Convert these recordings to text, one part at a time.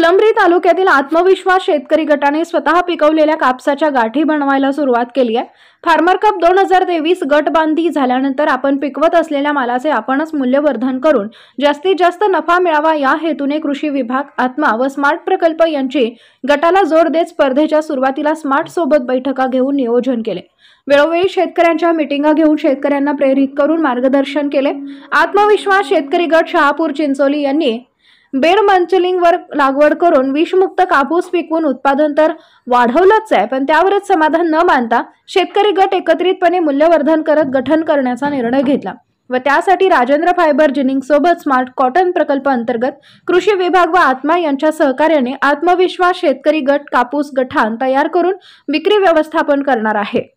फुलंब्री तालुक्यातील आत्मविश्वास शेतकरी गटाने स्वतः पिकवलेल्या कापसाच्या गाठी बनवायला सुरुवात केली आहे। फार्मर कप 2023 गट बांधी झाल्यानंतर आपण पिकवत असलेल्या मालाचे आपणच मूल्यवर्धन करून जास्तीत जास्त नफा मिळावा या हेतूने कृषी विभाग, आत्मा व स्मार्ट प्रकल्प यांची गटाला जोड देत स्पर्धेच्या सुरुवातीला स्मार्ट सोबत बैठका घेऊन नियोजन केले। वेळोवेळी शेतकऱ्यांच्या मीटिंगा घेऊन शेतकऱ्यांना प्रेरित करून मार्गदर्शन केले। आत्मविश्वास शेतकरी गट शहापूर चिंचोली यांनी बेड मल्चिंगवर लागवड करून विषमुक्त कापूस पिकवून उत्पादन तर वाढवलंच आहे, पण त्यावरच समाधान न मानता शेतकरी गट एकत्रितपणे मूल्यवर्धन करत गठन करण्याचा निर्णय घेतला व त्यासाठी राजेंद्र फायबर जिनिंग सोबत स्मार्ट कॉटन प्रकल्प अंतर्गत कृषी विभाग व आत्मा यांच्या सहकार्याने आत्मविश्वास शेतकरी गट कापूस गठाण तयार करून विक्री व्यवस्थापन करणार आहे।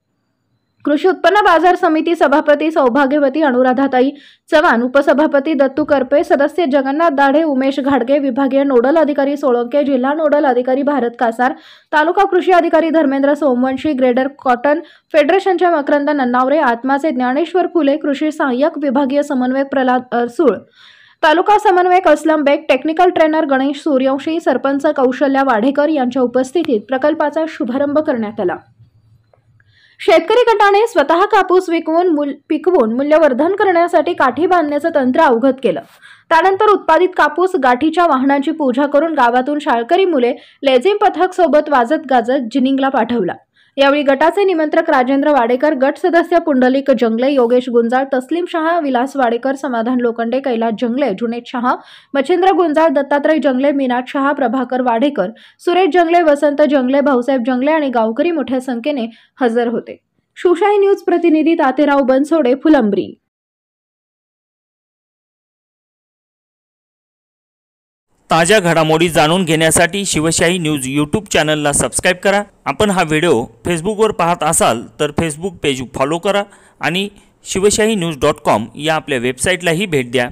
कृषी उत्पन्न बाजार समिती सभापती सौभाग्यवती अनुराधाताई चव्हाण, उपसभापती दत्तू करपे, सदस्य जगन्नाथ दाढे, उमेश घाडगे, विभागीय नोडल अधिकारी सोळंके, जिल्हा नोडल अधिकारी भारत कासार, तालुका कृषी अधिकारी धर्मेंद्र सोमवंशी, ग्रेडर कॉटन फेडरेशनचे मकरंद नन्नावरे, आत्माचे ज्ञानेश्वर फुले, कृषी सहाय्यक विभागीय समन्वयक प्रल्हाद अरसूळ, तालुका समन्वयक असलम बेग, टेक्निकल ट्रेनर गणेश सूर्यवंशी, सरपंच कौशल्या वाढेकर यांच्या उपस्थितीत प्रकल्पाचा शुभारंभ करण्यात आला। शेतकरी गटाने स्वतः कापूस पिकवून मूल्यवर्धन करण्यासाठी काठी बांधण्याचं तंत्र अवगत केलं। त्यानंतर उत्पादित कापूस गाठीच्या वाहनांची पूजा करून गावातून शाळकरी मुले लेझिम पथक सोबत वाजत गाजत जिनिंगला पाठवला। यावेळी गटाचे निमंत्रक राजेंद्र वाडेकर, गट सदस्य पुंडलिक जंगले, योगेश गुंजाळ, तस्लीम शहा, विलास वाडेकर, समाधान लोखंडे, कैलास जंगले, जुनेद शहा, मच्छिंद्र गुंजाळ, दत्तात्रय जंगले, मीनाथ शहा, प्रभाकर वाडेकर, सुरेश जंगले, वसंत जंगले, भाऊसाहेब जंगले आणि गावकरी मोठ्या संख्येने हजर होते। शिवशाही न्यूज प्रतिनिधी तातेराव बनसोडे, फुलंब्री। ताज्या घडामोडी जाणून घेण्यासाठी शिवशाही न्यूज यूट्यूब चॅनलला सबस्क्राइब करा। आपण हा व्हिडिओ फेसबुकवर पाहत असाल तर फेसबुक पेज फॉलो करा आणि शिवशाही न्यूज.com या आपल्या वेबसाईटलाही भेट द्या।